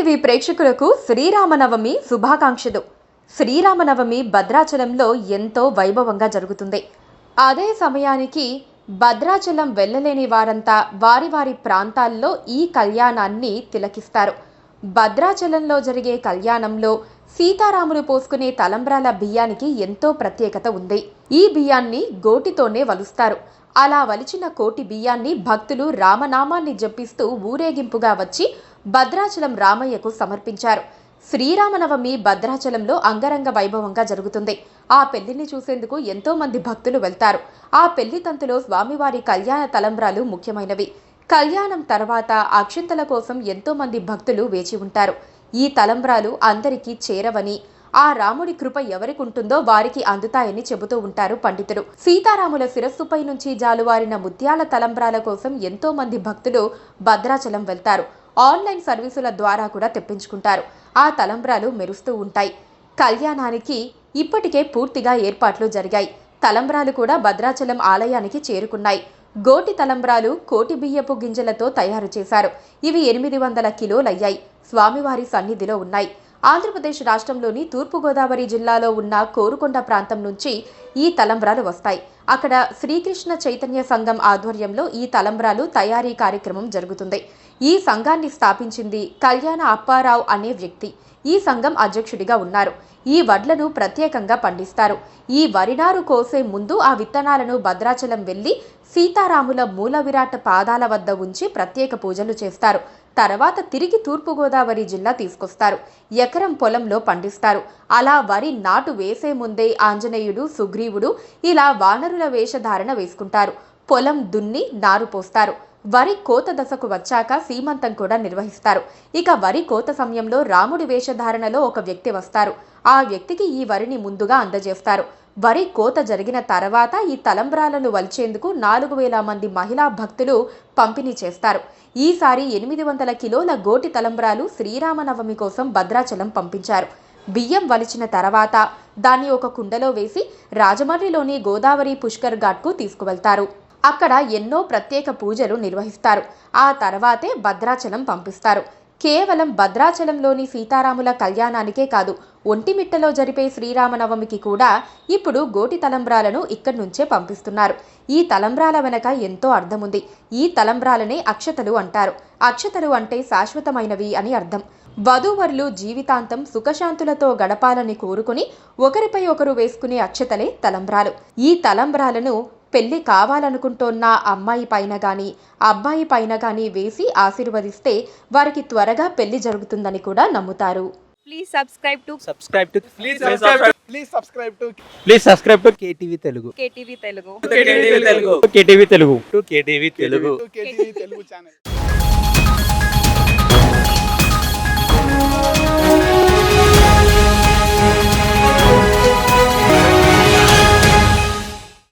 KTV ప్రేక్షకులకు శ్రీరామనవమి శుభాకాంక్షలు. శ్రీరామనవమి భద్రాచలంలో ఎంతో వైభవంగా జరుగుతుంది. అదే సమయానికి భద్రాచలం వెళ్ళలేని వారంతా వారి వారి ప్రాంతాల్లో ఈ కళ్యాణాన్ని తిలకిస్తారు. భద్రాచలంలో జరిగే కళ్యాణంలో సీతారాములు పోసుకునే తలంబ్రాల బియ్యానికి ఎంతో ప్రత్యేకత ఉంది. ఈ బియ్యాన్ని గోటితోనే వలుస్తారు. అలా వలిచిన కోటి బియ్యాన్ని భక్తులు రామనామాన్ని జపిస్తూ ఊరేగింపుగా వచ్చి భద్రాచలం రామయ్యకు సమర్పించారు. శ్రీరామనవమి భద్రాచలంలో అంగరంగ వైభవంగా జరుగుతుంది. ఆ పెళ్లిని చూసేందుకు ఎంతో మంది భక్తులు వెళ్తారు. ఆ పెళ్లి తంతులో స్వామివారి కళ్యాణ తలంబ్రాలు ముఖ్యమైనవి. కళ్యాణం తర్వాత అక్షింతల కోసం ఎంతో మంది భక్తులు వేచి ఉంటారు. ఈ తలంబ్రాలు అందరికీ చేరవని, ఆ రాముడి కృప ఎవరికుంటుందో వారికి అందుతాయని చెబుతూ ఉంటారు పండితులు. సీతారాముల శిరస్సుపై నుంచి జాలువారిన ముత్యాల తలంబ్రాల కోసం ఎంతో మంది భక్తులు భద్రాచలం వెళ్తారు. ఆన్లైన్ సర్వీసుల ద్వారా కూడా తెప్పించుకుంటారు. ఆ తలంబ్రాలు మెరుస్తూ ఉంటాయి. కళ్యాణానికి ఇప్పటికే పూర్తిగా ఏర్పాట్లు జరిగాయి. తలంబ్రాలు కూడా భద్రాచలం ఆలయానికి చేరుకున్నాయి. గోటి తలంబ్రాలు కోటి బియ్యపు గింజలతో తయారు చేశారు. ఇవి 800 కిలోలయ్యాయి. స్వామివారి సన్నిధిలో ఉన్నాయి. ఆంధ్రప్రదేశ్ రాష్ట్రంలోని తూర్పుగోదావరి జిల్లాలో ఉన్న కోరుకొండ ప్రాంతం నుంచి ఈ తలంబ్రాలు వస్తాయి. అక్కడ శ్రీకృష్ణ చైతన్య సంఘం ఆధ్వర్యంలో ఈ తలంబ్రాలు తయారీ కార్యక్రమం జరుగుతుంది. ఈ సంఘాన్ని స్థాపించింది కళ్యాణ అప్పారావు అనే వ్యక్తి. ఈ సంఘం అధ్యక్షుడిగా ఉన్నారు. ఈ వడ్లను ప్రత్యేకంగా పండిస్తారు. ఈ వరినారు కోసే ముందు ఆ విత్తనాలను భద్రాచలం వెళ్లి సీతారాముల మూల విరాట్ పాదాల వద్ద ఉంచి ప్రత్యేక పూజలు చేస్తారు. తర్వాత తిరిగి తూర్పుగోదావరి జిల్లా తీసుకొస్తారు. ఎకరం పొలంలో పండిస్తారు. అలా వరి నాటు వేసే ముందే ఆంజనేయుడు, సుగ్రీవుడు ఇలా వానరుల వేషధారణ వేసుకుంటారు. పొలం దున్ని నారు పోస్తారు. వరి కోత దశకు వచ్చాక సీమంతం కూడా నిర్వహిస్తారు. ఇక వరి కోత సమయంలో రాముడి వేషధారణలో ఒక వ్యక్తి వస్తారు. ఆ వ్యక్తికి ఈ వరిని ముందుగా అందజేస్తారు. వరి కోత జరిగిన తర్వాత ఈ తలంబ్రాలను వలిచేందుకు 4000 మంది మహిళా భక్తులు పంపిణీ చేస్తారు. ఈసారి 800 కిలోల గోటి తలంబ్రాలు శ్రీరామనవమి కోసం భద్రాచలం పంపించారు. బియ్యం వలిచిన తర్వాత దాన్ని ఒక కుండలో వేసి రాజమండ్రిలోని గోదావరి పుష్కర్ ఘాట్కు తీసుకువెళ్తారు. అక్కడ ఎన్నో ప్రత్యేక పూజలు నిర్వహిస్తారు. ఆ తర్వాతే భద్రాచలం పంపిస్తారు. కేవలం భద్రాచలంలోని సీతారాముల కళ్యాణానికే కాదు, ఒంటిమిట్టలో జరిపే శ్రీరామనవమికి కూడా ఇప్పుడు గోటి తలంబ్రాలను ఇక్కడి నుంచే పంపిస్తున్నారు. ఈ తలంబ్రాల వెనక ఎంతో అర్థముంది. ఈ తలంబ్రాలనే అక్షతలు అంటారు. అక్షతలు అంటే శాశ్వతమైనవి అని అర్థం. వధూవరులు జీవితాంతం సుఖశాంతులతో గడపాలని కోరుకుని ఒకరిపై ఒకరు వేసుకునే అక్షతలే తలంబ్రాలు. ఈ తలంబ్రాలను పెళ్లి కావాలనుకుంటోన్న అమ్మాయి పైన గాని అబ్బాయి పైన గాని వేసి ఆశీర్వదిస్తే వారికి త్వరగా పెళ్లి జరుగుతుందని కూడా నమ్ముతారు. Please subscribe to KTV Telugu. KTV Telugu. KTV Telugu. KTV Telugu channel.